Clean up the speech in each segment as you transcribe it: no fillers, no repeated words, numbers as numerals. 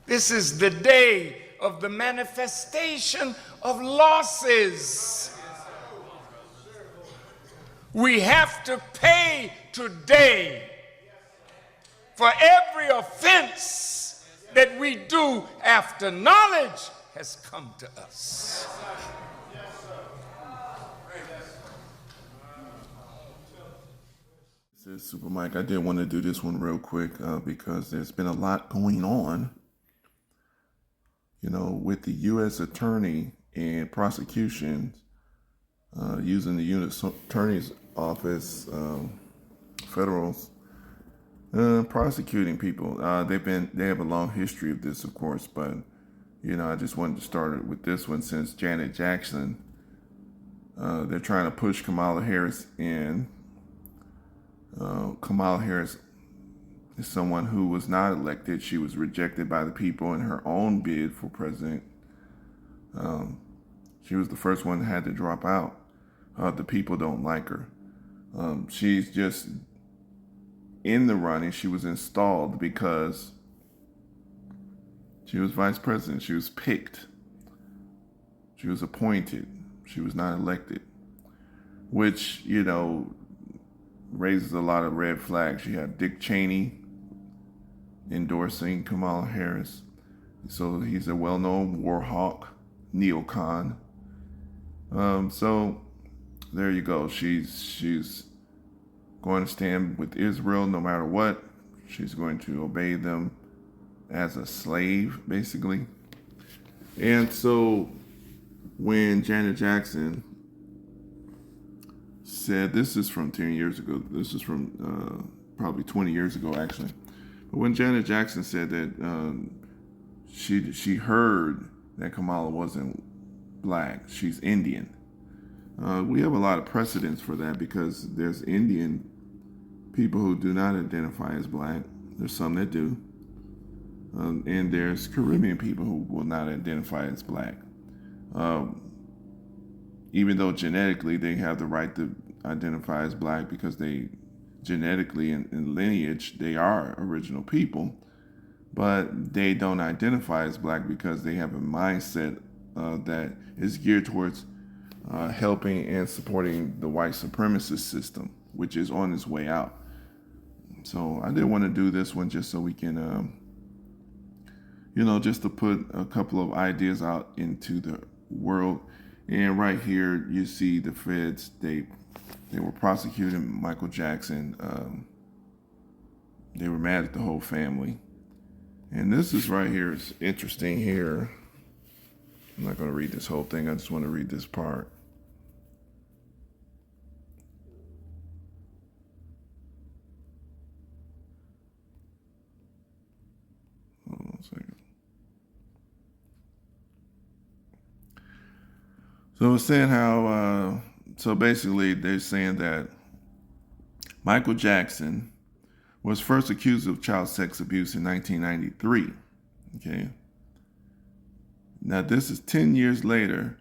This is the day of the manifestation of losses. We have to pay today for every offense that we do after knowledge has come to us. This is Super Mike. I did want to do this one real quick because there's been a lot going on, with the U.S. Attorney and prosecutions using the U.S. Attorney's Office, federals, prosecuting people. They have a long history of this, of course, but I just wanted to start with this one since Janet Jackson. They're trying to push Kamala Harris in. Kamala Harris is someone who was not elected. She was rejected by the people in her own bid for president. She was the first one that had to drop out. The people don't like her. She's just in the running. She was installed because she was vice president. She was picked. She was appointed. She was not elected, which, raises a lot of red flags. You have Dick Cheney endorsing Kamala Harris. So he's a well-known war hawk, neocon. So there you go. She's going to stand with Israel no matter what. She's going to obey them as a slave, basically. And so when Janet Jackson said, this is from 10 years ago, this is from probably 20 years ago, actually. But when Janet Jackson said that she heard that Kamala wasn't black, she's Indian. We have a lot of precedents for that because there's Indian people who do not identify as black. There's some that do. And there's Caribbean people who will not identify as black. Even though genetically they have the right to identify as black because they genetically in lineage, they are original people, but they don't identify as black because they have a mindset that is geared towards helping and supporting the white supremacist system, which is on its way out. So I did want to do this one just so we can, just to put a couple of ideas out into the world. And right here, you see the feds, they were prosecuting Michael Jackson. They were mad at the whole family. And this is right here is interesting here. I'm not going to read this whole thing. I just want to read this part. Hold on a second. So it's saying how, so basically they're saying that Michael Jackson was first accused of child sex abuse in 1993. Okay. Now this is 10 years later.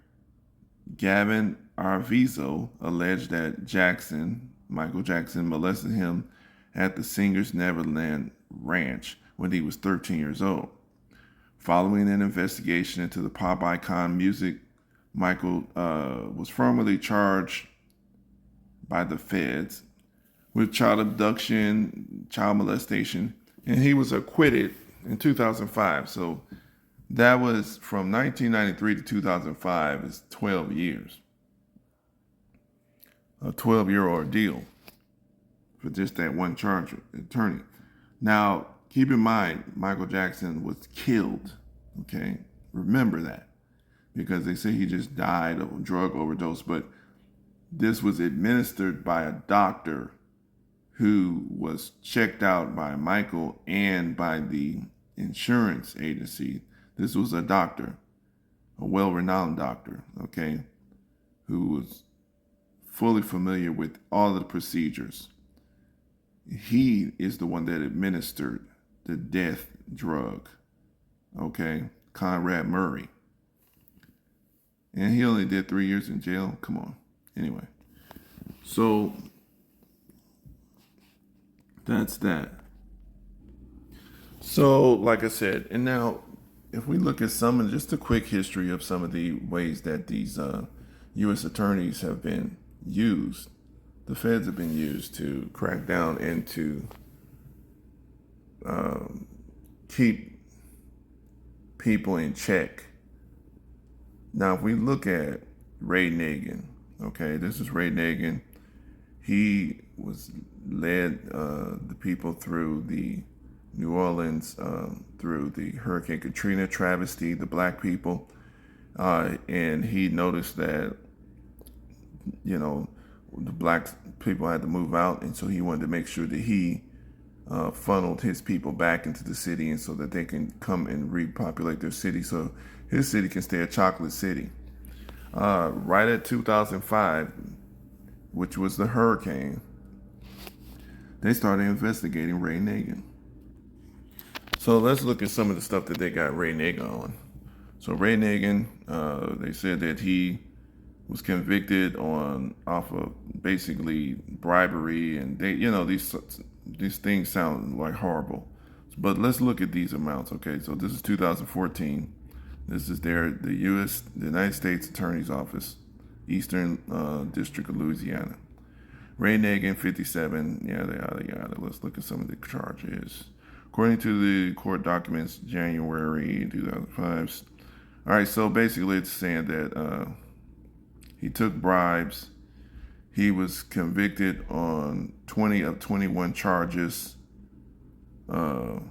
Gavin Arvizo alleged that Michael Jackson molested him at the Singer's Neverland Ranch when he was 13 years old. Following an investigation into the pop icon music, Michael was formally charged by the feds with child abduction, child molestation, and he was acquitted in 2005. So that was from 1993 to 2005 is 12 years. A 12-year ordeal for just that one charge attorney. Now, keep in mind, Michael Jackson was killed, okay? Remember that. Because they say he just died of a drug overdose, but this was administered by a doctor who was checked out by Michael and by the insurance agency. This was a doctor, a well-renowned doctor, okay, who was fully familiar with all of the procedures. He is the one that administered the death drug, okay, Conrad Murray. And he only did 3 years in jail. Come on. Anyway. So that's that. So, like I said, and now if we look at some of just a quick history of some of the ways that these U.S. attorneys have been used, the feds have been used to crack down and to keep people in check. Now, if we look at Ray Nagin, okay, this is Ray Nagin. He led the people through the New Orleans, through the Hurricane Katrina travesty, the black people, and he noticed that, you know, the black people had to move out, and so he wanted to make sure that he funneled his people back into the city, and so that they can come and repopulate their city, so his city can stay a chocolate city. Right at 2005, which was the hurricane, they started investigating Ray Nagin. So let's look at some of the stuff that they got Ray Nagin on. So Ray Nagin, they said that he was convicted off of basically bribery, and they, you know, these things sound like horrible. But let's look at these amounts. Okay, so this is 2014. This is the United States Attorney's Office, Eastern District of Louisiana. Ray Nagin, 57, yada. Let's look at some of the charges. According to the court documents, January 2005. All right, so basically it's saying that he took bribes. He was convicted on 20 of 21 charges. So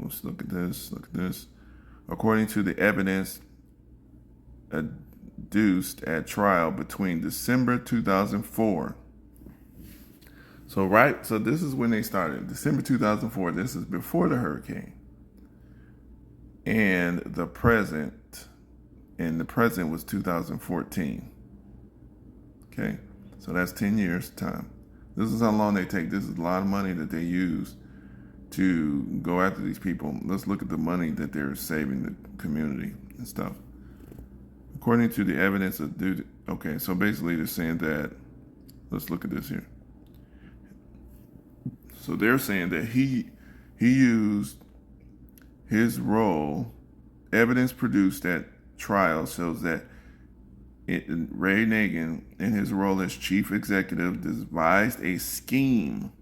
let's look at this. According to the evidence adduced at trial between December 2004. So this is when they started. December 2004. This is before the hurricane. And the present was 2014. Okay, so that's 10 years time. This is how long they take. This is a lot of money that they use to go after these people. Let's look at the money that they're saving the community and stuff. According to the evidence of okay, so basically they're saying that, let's look at this here. So they're saying that he used his role. Evidence produced at trial shows that Ray Nagin, in his role as chief executive, devised a scheme.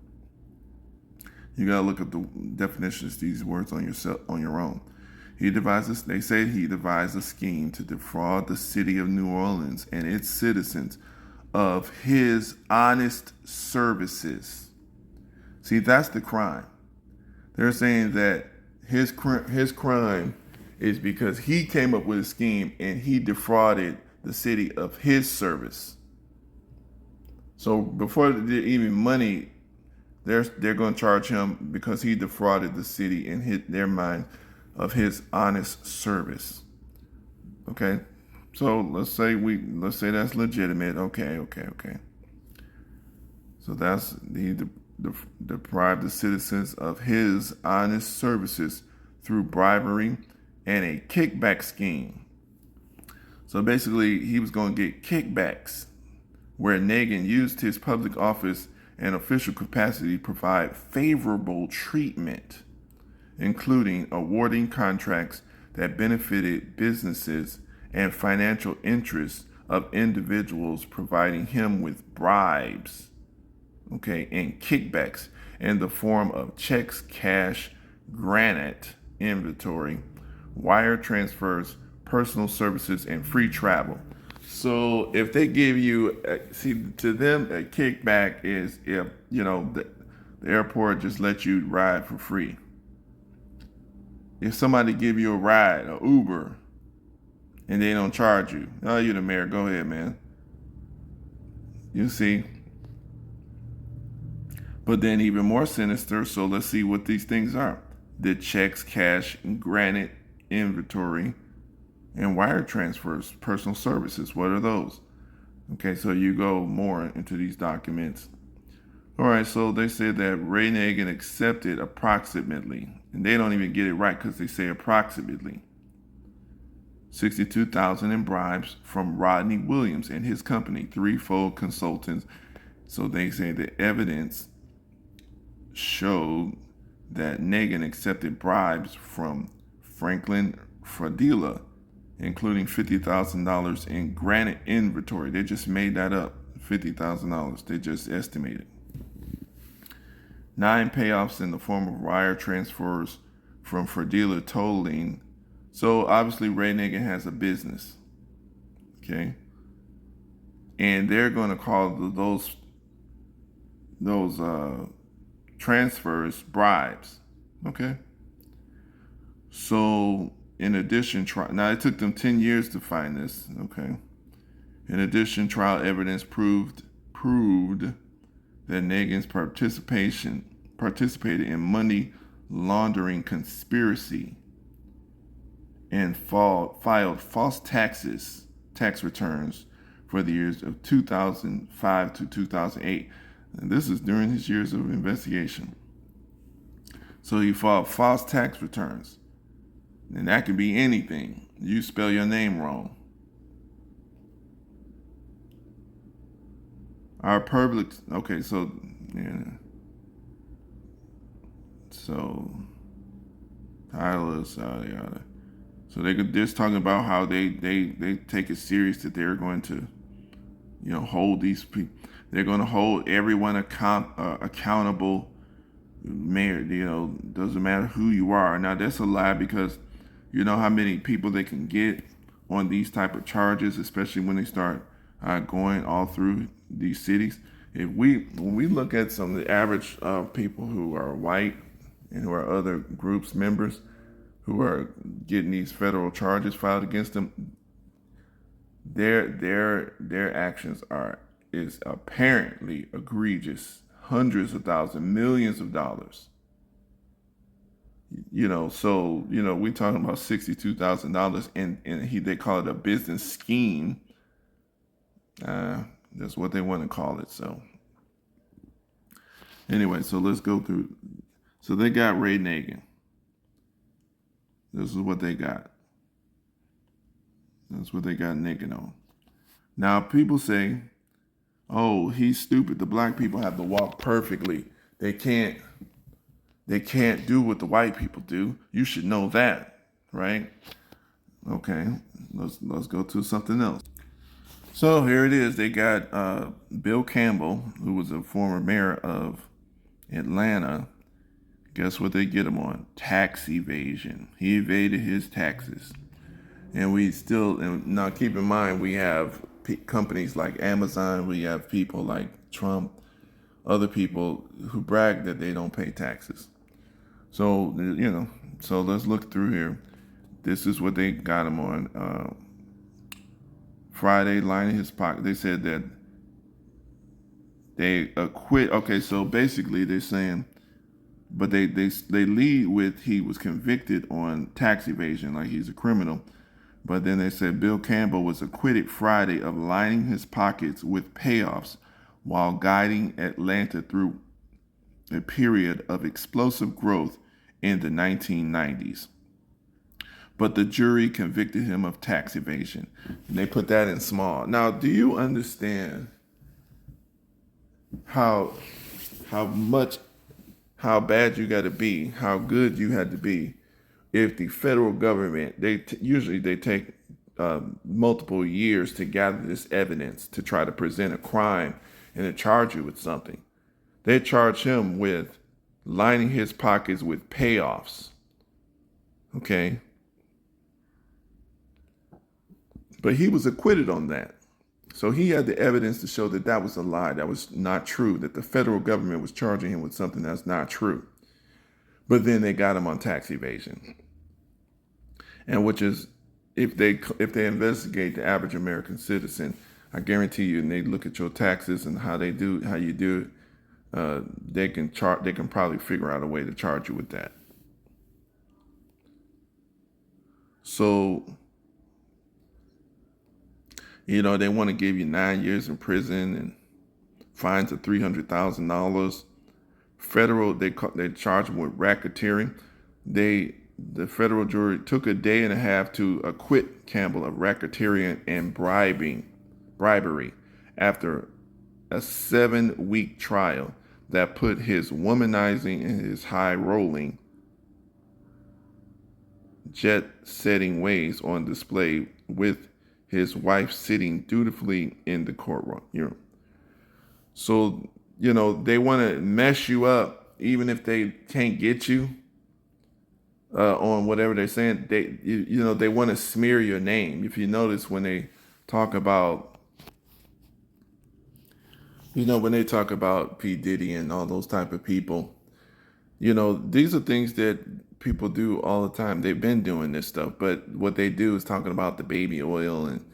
You gotta look at the definitions of these words on your own. They say he devised a scheme to defraud the city of New Orleans and its citizens of his honest services. See, that's the crime. They're saying that his crime is because he came up with a scheme and he defrauded the city of his service. So before even money, they're going to charge him because he defrauded the city and hit their mind of his honest service. Okay, so let's say that's legitimate. Okay. So that's he deprived the citizens of his honest services through bribery and a kickback scheme. So basically, he was going to get kickbacks, where Nagin used his public office and official capacity to provide favorable treatment, including awarding contracts that benefited businesses and financial interests of individuals, providing him with bribes, okay, and kickbacks in the form of checks, cash, granite, inventory, wire transfers, personal services, and free travel. So if they give you, to them, a kickback is if, the airport just lets you ride for free. If somebody give you a ride, an Uber, and they don't charge you, oh, you're the mayor, go ahead, man. You see? But then even more sinister, so let's see what these things are. The checks, cash, granite, inventory, and wire transfers, personal services. What are those? Okay, so you go more into these documents. All right, so they said that Ray Nagin accepted approximately, and they don't even get it right because they say approximately, $62,000 in bribes from Rodney Williams and his company, Threefold Consultants. So they say the evidence showed that Nagin accepted bribes from Franklin Fradila, including $50,000 in granite inventory. They just made that up, $50,000. They just estimated. 9 payoffs in the form of wire transfers from Fradila totaling. So obviously Ray Nagin has a business, okay? And they're going to call those transfers bribes, okay? So in addition, now it took them 10 years to find this, okay? In addition, trial evidence proved that Nagin's participated in money laundering conspiracy and filed false tax returns for the years of 2005 to 2008. And this is during his years of investigation. So he filed false tax returns. And that could be anything. You spell your name wrong. Our public, okay, so, yeah. So, title is, yada. So they're just talking about how they take it serious that they're going to, hold these people. They're going to hold everyone accountable. Mayor, doesn't matter who you are. Now that's a lie, because you know how many people they can get on these type of charges, especially when they start going all through these cities. When we look at some of the average people who are white and who are other groups members who are getting these federal charges filed against them, their actions is apparently egregious, hundreds of thousands, millions of dollars. So we talking about $62,000, and they call it a business scheme. That's what they want to call it. So anyway, so let's go through. So they got Ray Nagin. This is what they got. That's what they got Nagin on. Now people say, "Oh, he's stupid. The black people have to walk perfectly. They can't do what the white people do. You should know that, right?" Okay, let's go to something else. So here it is. They got Bill Campbell, who was a former mayor of Atlanta. Guess what they get him on? Tax evasion. He evaded his taxes. And now keep in mind, we have companies like Amazon, we have people like Trump, other people who brag that they don't pay taxes. So, so let's look through here. This is what they got him on. Friday, lining his pocket. They said that they acquit. Okay, so basically they're saying, but they lead with he was convicted on tax evasion, like he's a criminal. But then they said Bill Campbell was acquitted Friday of lining his pockets with payoffs while guiding Atlanta through a period of explosive growth in the 1990s. But the jury convicted him of tax evasion. And they put that in small. Now, do you understand how bad you got to be, how good you had to be, if the federal government, usually they take multiple years to gather this evidence to try to present a crime and to charge you with something. They charge him with lining his pockets with payoffs. Okay? But he was acquitted on that. So he had the evidence to show that that was a lie. That was not true, that the federal government was charging him with something that's not true. But then they got him on tax evasion. And which is, if they investigate the average American citizen, I guarantee you, and they look at your taxes and how you do it, they can probably figure out a way to charge you with that. So, they want to give you 9 years in prison and fines of $300,000. Federal, they charge them with racketeering. The federal jury took a day and a half to acquit Campbell of racketeering and bribery after a 7-week trial. that put his womanizing and his high rolling, jet setting ways on display, with his wife sitting dutifully in the courtroom. So, they want to mess you up, even if they can't get you on whatever they're saying. They want to smear your name. If you notice, when they talk about, P. Diddy and all those type of people, these are things that people do all the time. They've been doing this stuff, but what they do is talking about the baby oil, and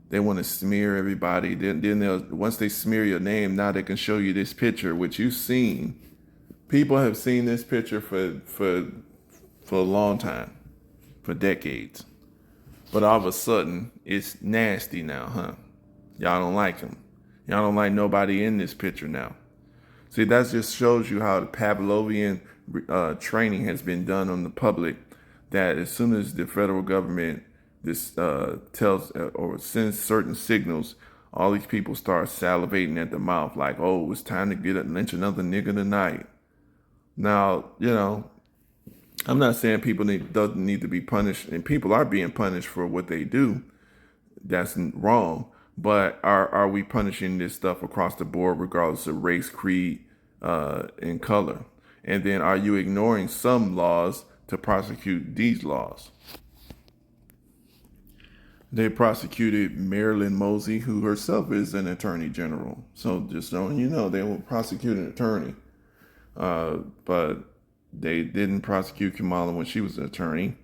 they want to smear everybody. Then once they smear your name, now they can show you this picture, which you've seen. People have seen this picture for a long time, for decades. But all of a sudden, it's nasty now, huh? Y'all don't like him. Y'all don't like nobody in this picture now. See, that just shows you how the Pavlovian training has been done on the public, that as soon as the federal government tells or sends certain signals, all these people start salivating at the mouth like, oh, it's time to lynch another nigga tonight. Now, I'm not saying people doesn't need to be punished, and people are being punished for what they do. That's wrong. But are we punishing this stuff across the board, regardless of race, creed, and color? And then are you ignoring some laws to prosecute these laws? They prosecuted Marilyn Mosey, who herself is an attorney general. So just so they will prosecute an attorney. But they didn't prosecute Kamala when she was an attorney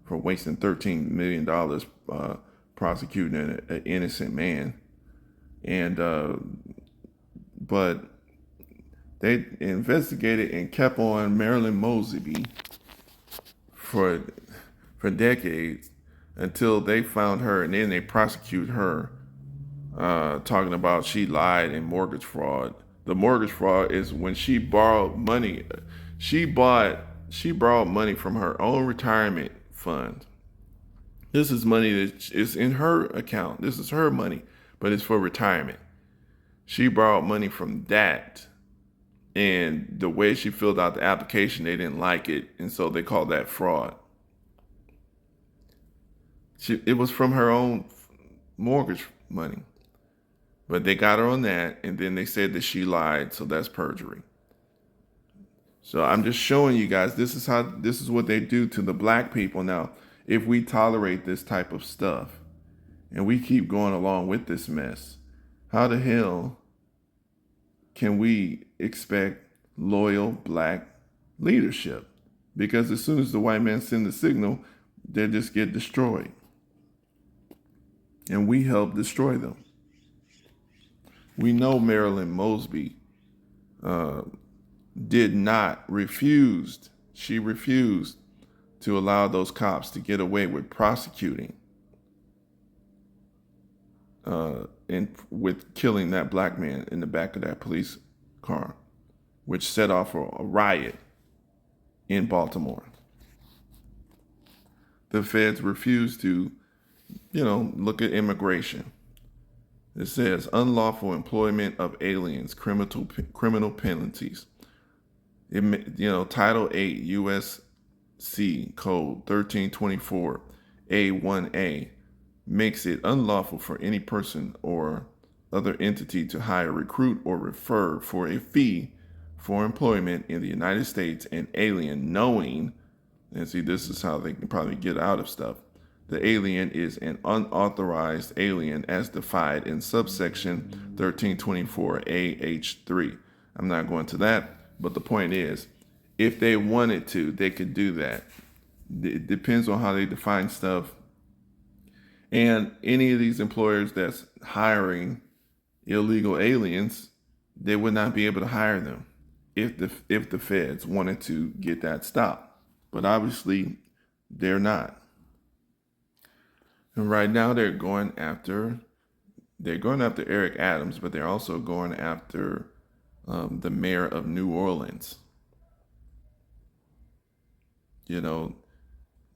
for wasting $13 million prosecuting an innocent man. And but they investigated and kept on Marilyn Mosby for decades, until they found her, and then they prosecute her, talking about she lied in mortgage fraud. The mortgage fraud is when she borrowed money. She borrowed money from her own retirement fund. This is money that is in her account. This is her money, but it's for retirement. She borrowed money from that, and the way she filled out the application, they didn't like it, and so they called that fraud. It was from her own mortgage money, but they got her on that, and then they said that she lied, so that's perjury. So I'm just showing you guys, this is what they do to the black people. Now, if we tolerate this type of stuff and we keep going along with this mess, how the hell can we expect loyal black leadership? Because as soon as the white man send the signal, they just get destroyed. And we help destroy them. We know Marilyn Mosby she refused to allow those cops to get away with prosecuting and with killing that black man in the back of that police car, which set off a riot in Baltimore. The feds refused to, look at immigration. It says unlawful employment of aliens, criminal penalties. Title 8 U.S.C. Code 1324 A1A makes it unlawful for any person or other entity to hire, recruit, or refer for a fee for employment in the United States an alien knowing, and see, this is how they can probably get out of stuff. The alien is an unauthorized alien as defined in subsection 1324AH3. I'm not going to that, but the point is, if they wanted to, they could do that. It depends on how they define stuff. And any of these employers that's hiring illegal aliens, they would not be able to hire them if the feds wanted to get that stopped. But obviously, they're not. And right now they're going after Eric Adams, but they're also going after the mayor of New Orleans.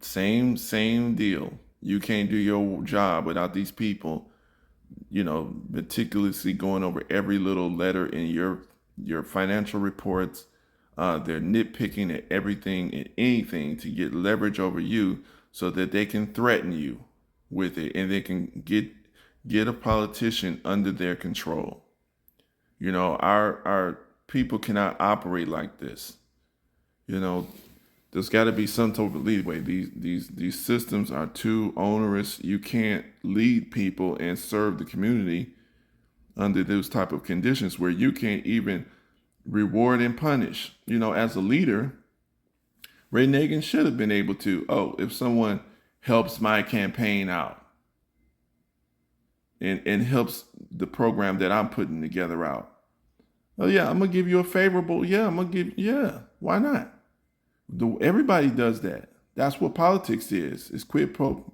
Same deal. You can't do your job without these people, meticulously going over every little letter in your your financial reports. They're nitpicking at everything and anything to get leverage over you so that they can threaten you with it, and they can get a politician under their control. You know, our people cannot operate like this. You know, there's got to be some type of leeway. These systems are too onerous. You can't lead people and serve the community under those type of conditions where you can't even reward and punish. You know, as a leader, Ray Nagin should have been able to, if someone helps my campaign out and helps the program that I'm putting together out. Oh yeah, I'm gonna give you a favorable, why not? Everybody does that. That's what politics is. It's quid pro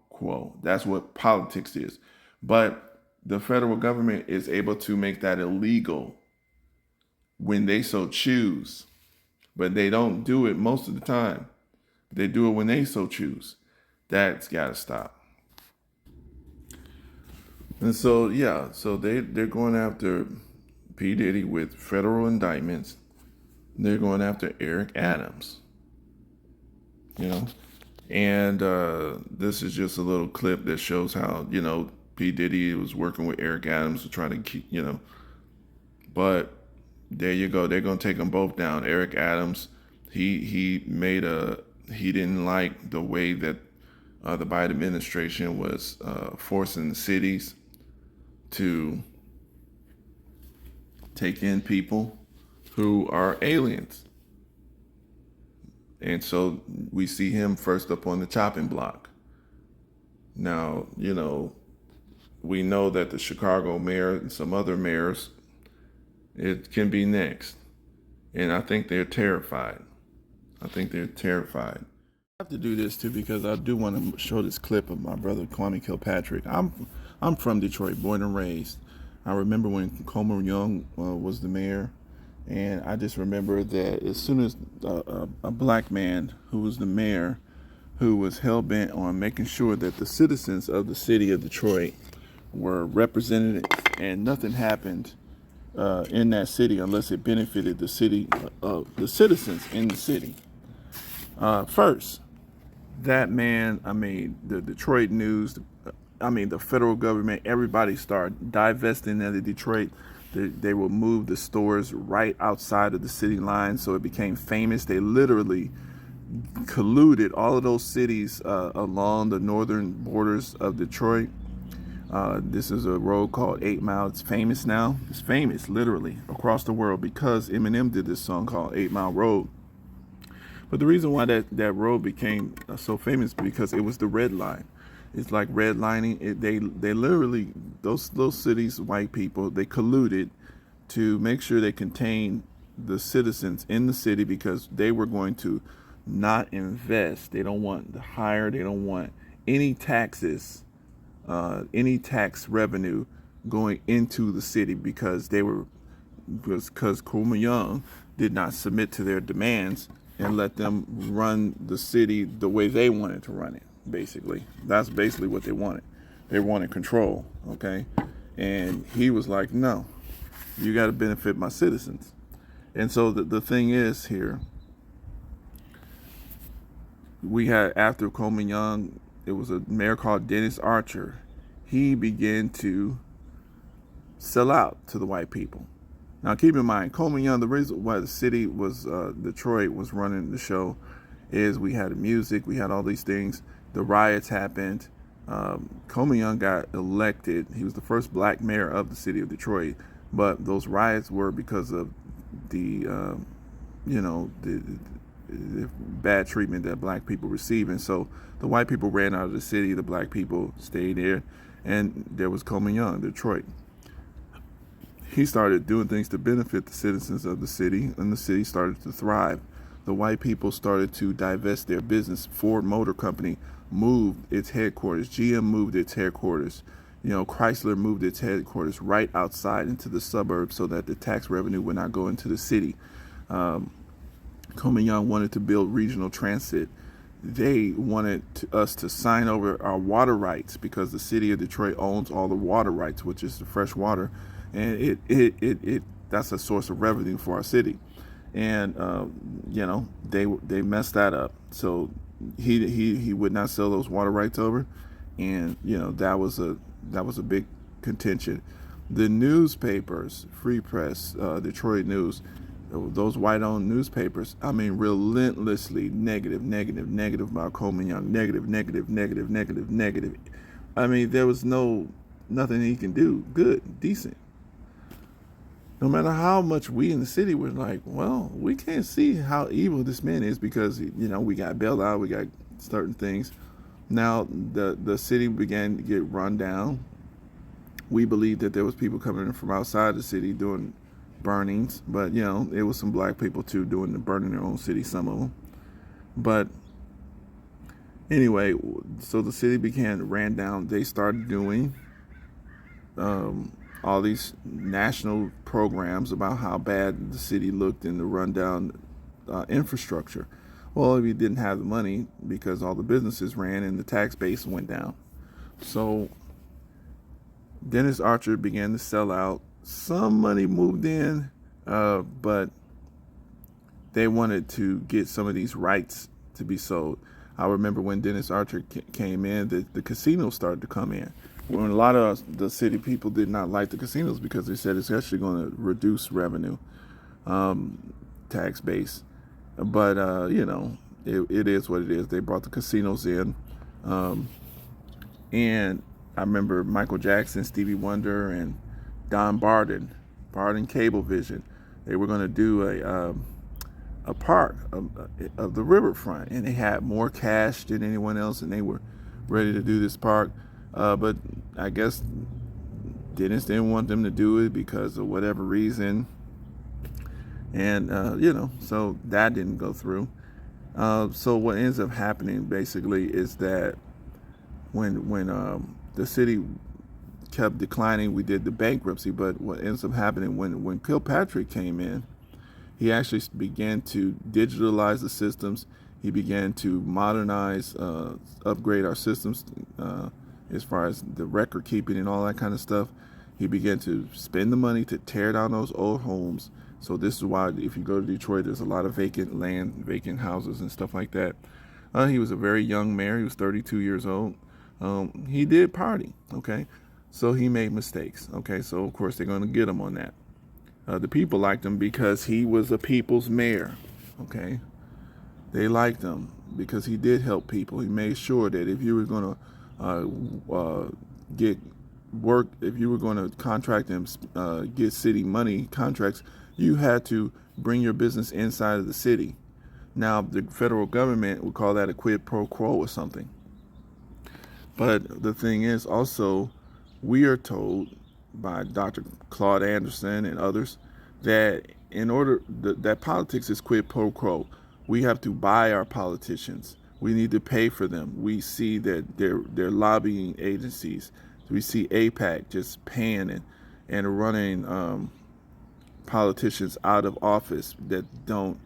quo. That's what politics is. But the federal government is able to make that illegal when they so choose. But they don't do it most of the time. They do it when they so choose. That's got to stop. And so, they're going after P. Diddy with federal indictments. They're going after Eric Adams. You know? And this is just a little clip that shows how, P. Diddy was working with Eric Adams to try to keep, But there you go. They're going to take them both down. Eric Adams, he didn't like the way that the Biden administration was forcing the cities to take in people who are aliens. And so we see him first up on the chopping block. Now, we know that the Chicago mayor and some other mayors, it can be next. And I think they're terrified. I have to do this too because I do want to show this clip of my brother Kwame Kilpatrick. I'm from Detroit, born and raised. I remember when Coleman Young was the mayor, and I just remember that as soon as a black man who was the mayor, who was hell-bent on making sure that the citizens of the city of Detroit were represented, and nothing happened in that city unless it benefited the city, the citizens in the city. First, that man, the Detroit news, the federal government, everybody started divesting out of Detroit. They will move the stores right outside of the city line, so it became famous. They literally colluded all of those cities along the northern borders of Detroit. This is a road called 8 Mile. It's famous now. It's famous literally across the world because Eminem did this song called 8 Mile Road. But the reason why that road became so famous because it was the red line. It's like redlining. They literally, those cities, white people, they colluded to make sure they contained the citizens in the city because they were going to not invest. They don't want to hire. They don't want any taxes, any tax revenue going into the city because Coleman Young did not submit to their demands and let them run the city the way they wanted to run it. Basically, that's basically what they wanted. They wanted control, okay? And he was like, no, you got to benefit my citizens. And so the thing is here, we had, after Coleman Young, it was a mayor called Dennis Archer. He began to sell out to the white people. Now, keep in mind, Coleman Young, the reason why the city was, Detroit was running the show is we had the music, we had all these things. The riots happened. Coleman Young got elected. He was the first black mayor of the city of Detroit. But those riots were because of the bad treatment that black people received. And so the white people ran out of the city. The black people stayed there. And there was Coleman Young, Detroit. He started doing things to benefit the citizens of the city, and the city started to thrive. The white people started to divest their business. Ford Motor Company moved its headquarters. GM moved its headquarters. Chrysler moved its headquarters right outside into the suburbs so that the tax revenue would not go into the city. Coleman Young wanted to build regional transit. They wanted us to sign over our water rights because the city of Detroit owns all the water rights, which is the fresh water. and it that's a source of revenue for our city. And they messed that up. So he would not sell those water rights over, and that was a big contention. The newspapers, Free Press, Detroit News, those white-owned newspapers, I mean, relentlessly negative about Coleman Young, negative. I mean, there was nothing he can do good, decent. No matter how much we in the city were like, well, we can't see how evil this man is because, we got bailed out, we got certain things. Now the city began to get run down. We believed that there was people coming in from outside the city doing burnings, but it was some black people too doing the burning their own city, some of them. But anyway, so the city ran down. They started doing all these national programs about how bad the city looked in the rundown infrastructure. Well, we didn't have the money because all the businesses ran and the tax base went down. So Dennis Archer began to sell out. Some money moved in, but they wanted to get some of these rights to be sold. I remember when Dennis Archer came in, the casinos started to come in. When a lot of the city people did not like the casinos because they said it's actually going to reduce revenue, tax base. But, it is what it is. They brought the casinos in. And I remember Michael Jackson, Stevie Wonder, and Don Barden Cablevision. They were going to do a park of the riverfront, and they had more cash than anyone else, and they were ready to do this park. But I guess Dennis didn't want them to do it because of whatever reason. And, so that didn't go through. So what ends up happening basically is that when the city kept declining, we did the bankruptcy. But what ends up happening when Kilpatrick came in, he actually began to digitalize the systems. He began to modernize, upgrade our systems as far as the record keeping and all that kind of stuff. He began to spend the money to tear down those old homes. So this is why if you go to Detroit, there's a lot of vacant land, vacant houses and stuff like that. He was a very young mayor. He was 32 years old. He did party, okay? So he made mistakes, okay? So, of course, they're going to get him on that. The people liked him because he was a people's mayor, okay? They liked him because he did help people. He made sure that if you were going to get work, if you were going to contract and get city money contracts, you had to bring your business inside of the city. Now, the federal government would call that a quid pro quo or something. But the thing is also, we are told by Dr. Claude Anderson and others that that politics is quid pro quo. We have to buy our politicians. We need to pay for them. We see that they're lobbying agencies. We see AIPAC just paying and running politicians out of office that don't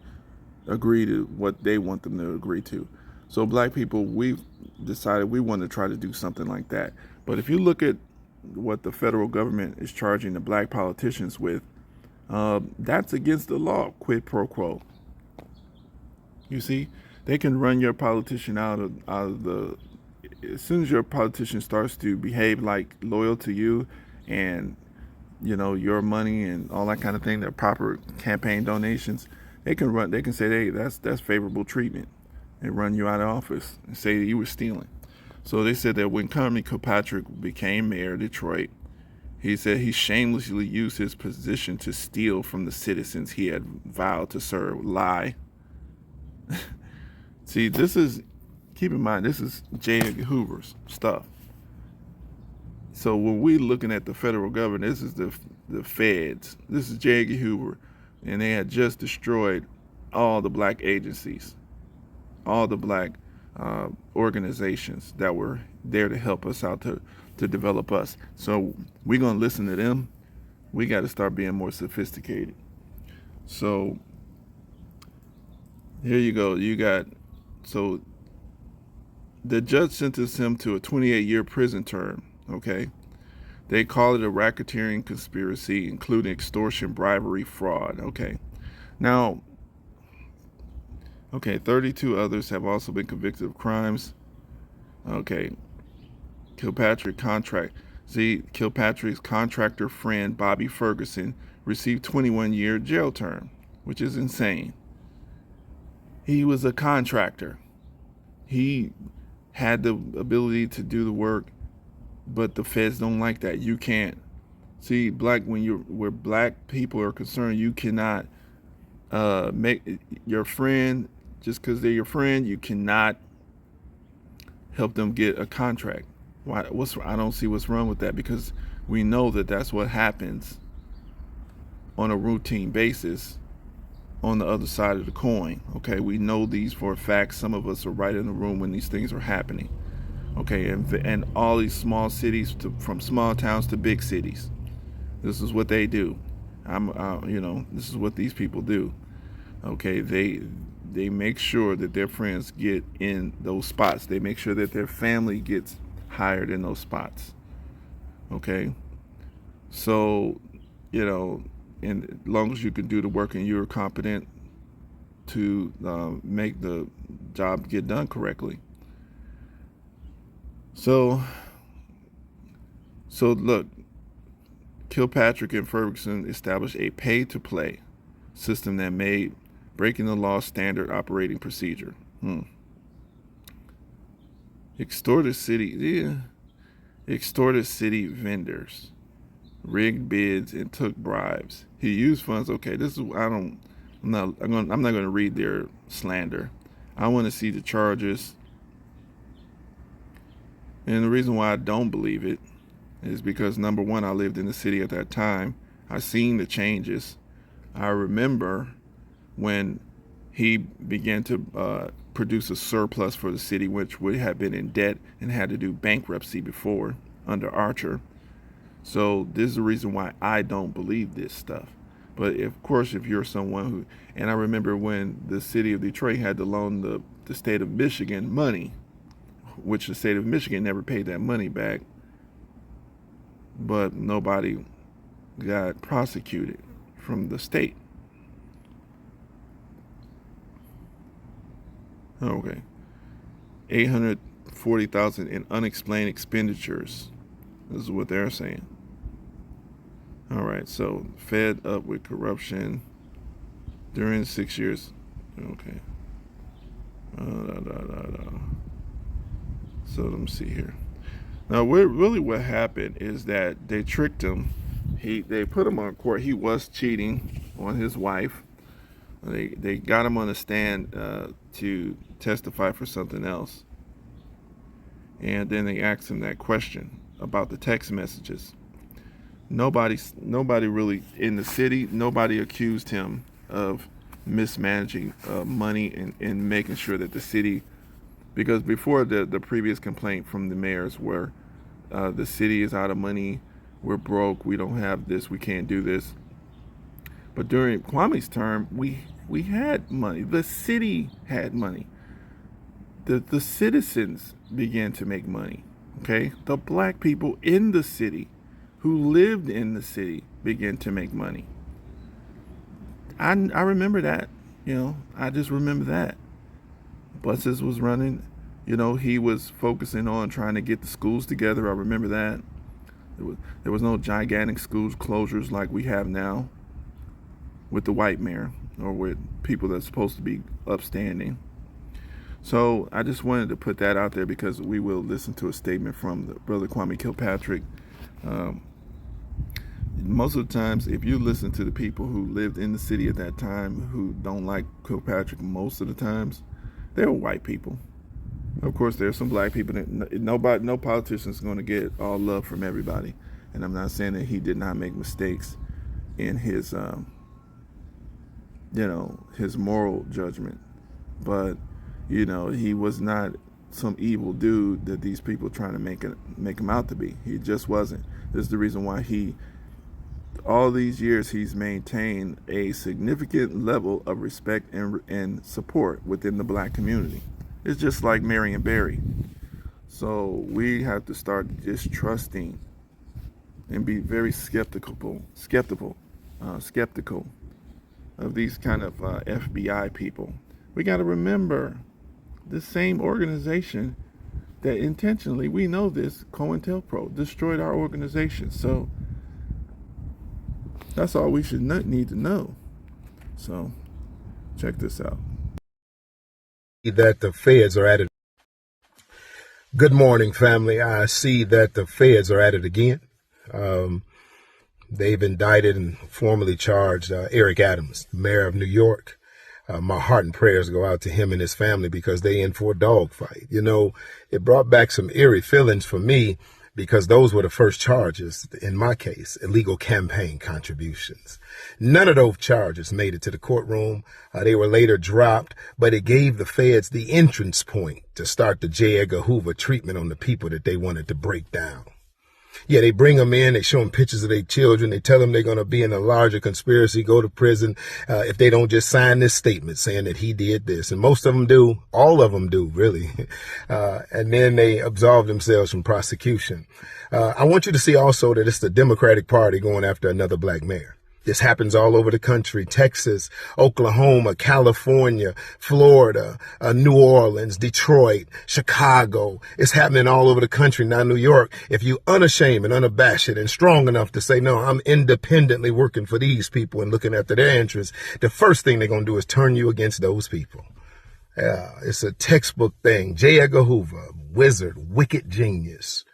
agree to what they want them to agree to. So black people, we've decided we want to try to do something like that. But if you look at what the federal government is charging the black politicians with, that's against the law, quid pro quo. You see, they can run your politician out of the, as soon as your politician starts to behave like loyal to you and, your money and all that kind of thing, their proper campaign donations, they can say, hey, that's favorable treatment and run you out of office and say that you were stealing. So they said that when Connie Kilpatrick became mayor of Detroit, he said he shamelessly used his position to steal from the citizens he had vowed to serve. Lie. See, keep in mind, this is J. Edgar Hoover's stuff. So when we looking at the federal government, this is the feds. This is J. Edgar Hoover, and they had just destroyed all the black agencies, all the black organizations that were there to help us out to develop us. So we're going to listen to them. We got to start being more sophisticated. So here you go. So the judge sentenced him to a 28-year prison term, okay? They call it a racketeering conspiracy, including extortion, bribery, fraud. Okay. Now, 32 others have also been convicted of crimes. Okay. Kilpatrick's contractor friend, Bobby Ferguson, received 21-year jail term, which is insane. He was a contractor. He had the ability to do the work, but the feds don't like that. You can't. See, where black people are concerned, you cannot make your friend, just because they're your friend, you cannot help them get a contract. Why? I don't see what's wrong with that, because we know that that's what happens on a routine basis on the other side of the coin. Okay, we know these for a fact. Some of us are right in the room when these things are happening. Okay, and all these small cities, from small towns to big cities, this is what they do. This is what these people do. Okay, they make sure that their friends get in those spots. They make sure that their family gets hired in those spots. Okay, so and as long as you can do the work and you're competent to make the job get done correctly. So look, Kilpatrick and Ferguson established a pay-to-play system that made breaking the law standard operating procedure. Extorted city vendors, rigged bids, and took bribes. He used funds. Okay, this is I'm not going to read their slander. I want to see the charges. And the reason why I don't believe it is because, number one, I lived in the city at that time. I seen the changes. I remember when he began to produce a surplus for the city, which would have been in debt and had to do bankruptcy before under Archer. So this is the reason why I don't believe this stuff. But of course, if you're someone who, and I remember when the city of Detroit had to loan the state of Michigan money, which the state of Michigan never paid that money back, but nobody got prosecuted from the state. Okay. 840,000 in unexplained expenditures. This is what they're saying. All right, so fed up with corruption during 6 years. Okay. So let me see here. Now, what happened is that they tricked him. They put him on court. He was cheating on his wife. They got him on the stand to testify for something else. And then they asked him that question about the text messages. Nobody really in the city, nobody accused him of mismanaging money and making sure that the city, because before the previous complaint from the mayors were the city is out of money, we're broke, we don't have this, we can't do this. But during Kwame's term, we had money. The city had money. The citizens began to make money. Okay, the black people in the city who lived in the city began to make money. I remember that. I just remember that. Buses was running. He was focusing on trying to get the schools together. I remember that. There was no gigantic schools closures like we have now with the white mayor or with people that's supposed to be upstanding. So I just wanted to put that out there because we will listen to a statement from the brother Kwame Kilpatrick. Most of the times, if you listen to the people who lived in the city at that time who don't like Kilpatrick, most of the times, they're white people. Of course, there's some black people. No politician is going to get all love from everybody. And I'm not saying that he did not make mistakes in his, his moral judgment. But, he was not some evil dude that these people are trying to make him out to be. He just wasn't. This is the reason why all these years, he's maintained a significant level of respect and support within the black community. It's just like Marion Barry. So we have to start just trusting and be very skeptical of these kind of FBI people. We got to remember this same organization that intentionally, we know this, COINTELPRO, destroyed our organization. So that's all we should need to know. So check this out. That the feds are at it. Good morning, family. I see that the feds are at it again. They've indicted and formally charged Eric Adams, mayor of New York. My heart and prayers go out to him and his family because they in for a dogfight. You know, it brought back some eerie feelings for me because those were the first charges, in my case, illegal campaign contributions. None of those charges made it to the courtroom. They were later dropped, but it gave the feds the entrance point to start the J. Edgar Hoover treatment on the people that they wanted to break down. Yeah, they bring them in, they show them pictures of their children, they tell them they're going to be in a larger conspiracy, go to prison if they don't just sign this statement saying that he did this. And most of them do, all of them do, really. And then they absolve themselves from prosecution. I want you to see also that it's the Democratic Party going after another black mayor. This happens all over the country: Texas, Oklahoma, California, Florida, New Orleans, Detroit, Chicago. It's happening all over the country. Now, New York, if you unashamed and unabashed and strong enough to say, no, I'm independently working for these people and looking after their interests, the first thing they're going to do is turn you against those people. Yeah, it's a textbook thing. J. Edgar Hoover, wizard, wicked genius.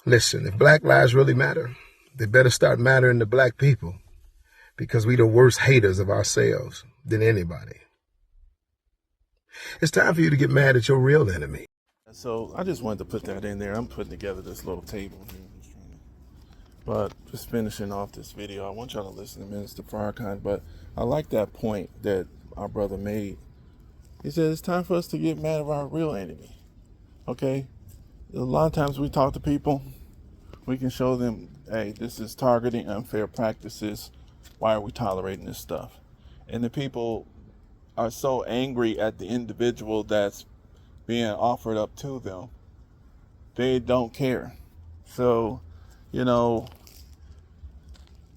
Listen, if black lives really matter, they better start mattering to black people, because we the worst haters of ourselves than anybody. It's time for you to get mad at your real enemy. So I just wanted to put that in there. I'm putting together this little table here. But just finishing off this video, I want y'all to listen to Minister Farrakhan. But I like that point that our brother made. He said it's time for us to get mad at our real enemy. Okay? A lot of times we talk to people, we can show them, hey, this is targeting unfair practices. Why are we tolerating this stuff? And the people are so angry at the individual that's being offered up to them, they don't care. So, you know,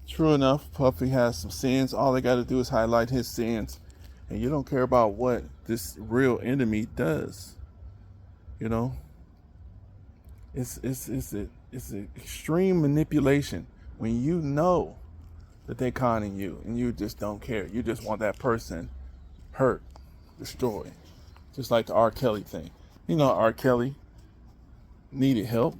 true enough, Puffy has some sins. All they got to do is highlight his sins, and you don't care about what this real enemy does. You know, it's an extreme manipulation when you know that they're conning you and you just don't care. You just want that person hurt, destroyed. Just like the R. Kelly thing. You know, R. Kelly needed help,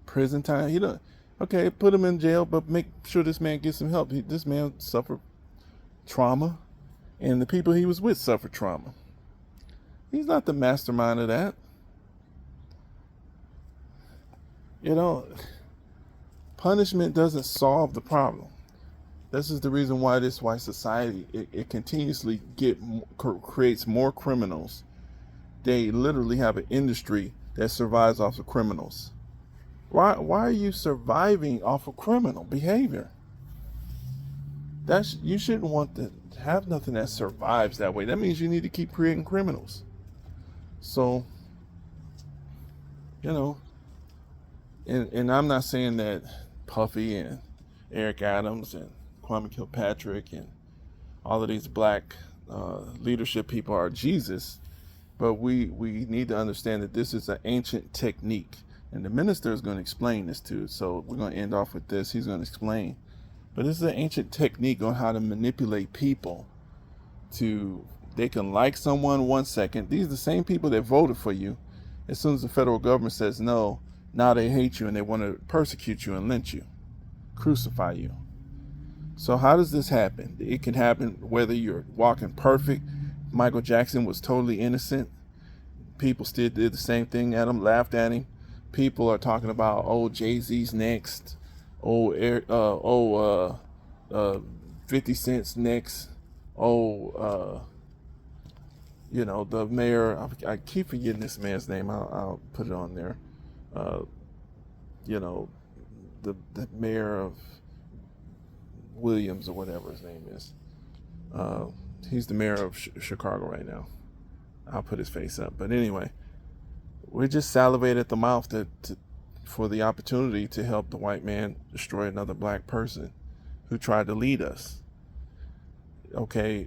prison time. He don't. Okay, put him in jail, but make sure this man gets some help. This man suffered trauma, and the people he was with suffered trauma. He's not the mastermind of that. You know, punishment doesn't solve the problem. This is the reason why this white society, it continuously creates more criminals. They literally have an industry that survives off of criminals. Why are you surviving off of criminal behavior? You shouldn't want to have nothing that survives that way. That means you need to keep creating criminals. So, you know, and I'm not saying that Puffy and Eric Adams and Kwame Kilpatrick and all of these black leadership people are Jesus, but we need to understand that this is an ancient technique, and the minister is going to explain this too. So we're going to end off with this. He's going to explain, but this is an ancient technique on how to manipulate people. They can like someone 1 second. These are the same people that voted for you. As soon as the federal government says no, now they hate you and they want to persecute you and lynch you, crucify you. So how does this happen? It can happen whether you're walking perfect. Michael Jackson was totally innocent. People still did the same thing at him, laughed at him. People are talking about, oh, Jay-Z's next. 50 Cent's next. You know, the mayor, I keep forgetting this man's name. I'll put it on there. You know, the mayor of Williams or whatever his name is. He's the mayor of Chicago right now. I'll put his face up. But anyway, we just salivate at the mouth to for the opportunity to help the white man destroy another black person who tried to lead us. Okay,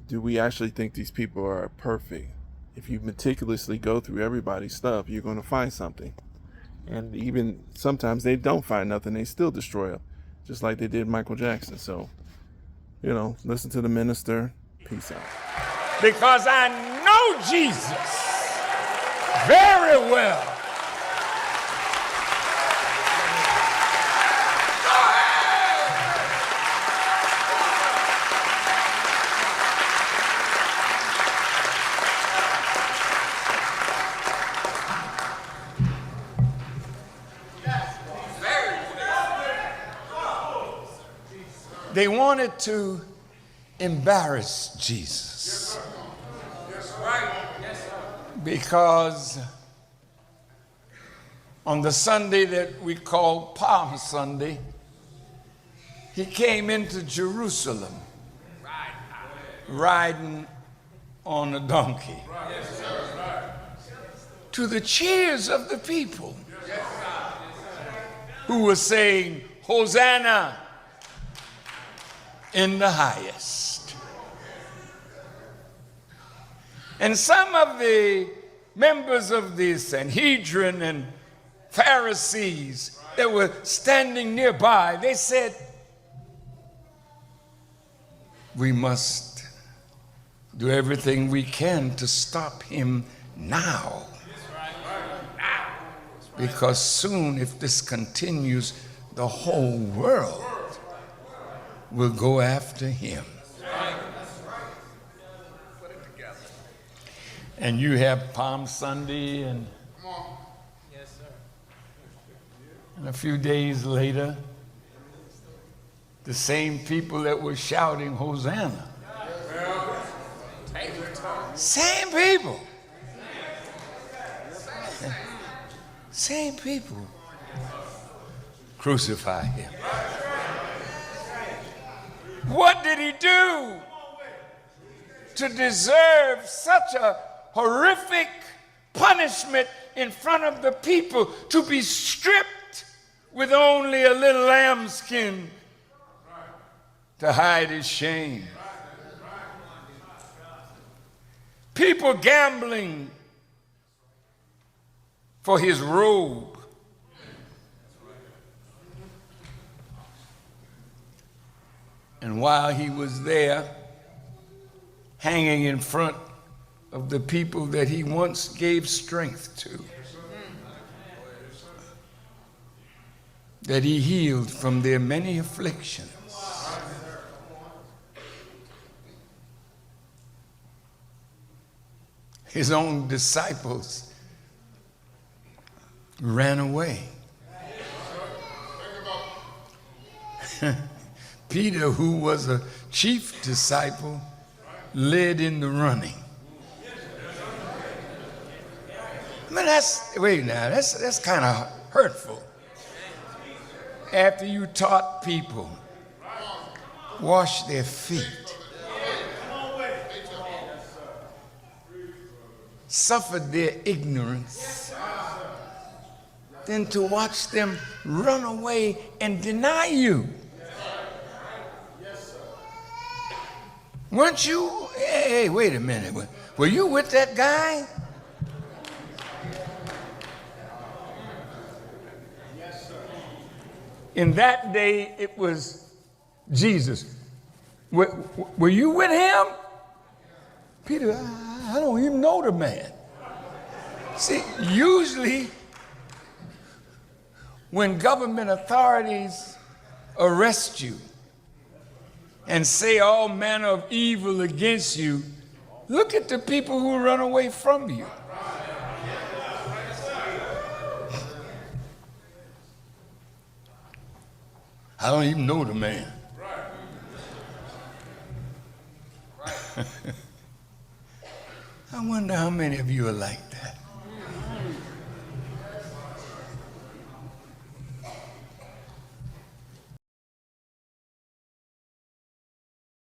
do we actually think these people are perfect? If you meticulously go through everybody's stuff, you're going to find something. And even sometimes they don't find nothing, they still destroy them, just like they did Michael Jackson. So, listen to the minister. Peace out. Because I know Jesus very well. They wanted to embarrass Jesus. Because on the Sunday that we call Palm Sunday, he came into Jerusalem riding on a donkey to the cheers of the people who were saying, Hosanna in the highest. And some of the members of the Sanhedrin and Pharisees that were standing nearby, they said, we must do everything we can to stop him now. Because soon, if this continues, the whole world will go after him. And you have Palm Sunday, and a few days later, the same people that were shouting Hosanna, same people, same people crucify him. What did he do to deserve such a horrific punishment in front of the people, to be stripped with only a little lambskin to hide his shame? People gambling for his robe. And while he was there, hanging in front of the people that he once gave strength to, that he healed from their many afflictions, his own disciples ran away. Peter, who was a chief disciple, led in the running. I mean, that's kind of hurtful. After you taught people, wash their feet, suffered their ignorance, then to watch them run away and deny you. Weren't you? Hey, wait a minute. Were you with that guy? In that day, it was Jesus. Were you with him? Peter, I don't even know the man. See, usually when government authorities arrest you and say all manner of evil against you, look at the people who run away from you. I don't even know the man. I wonder how many of you are like that.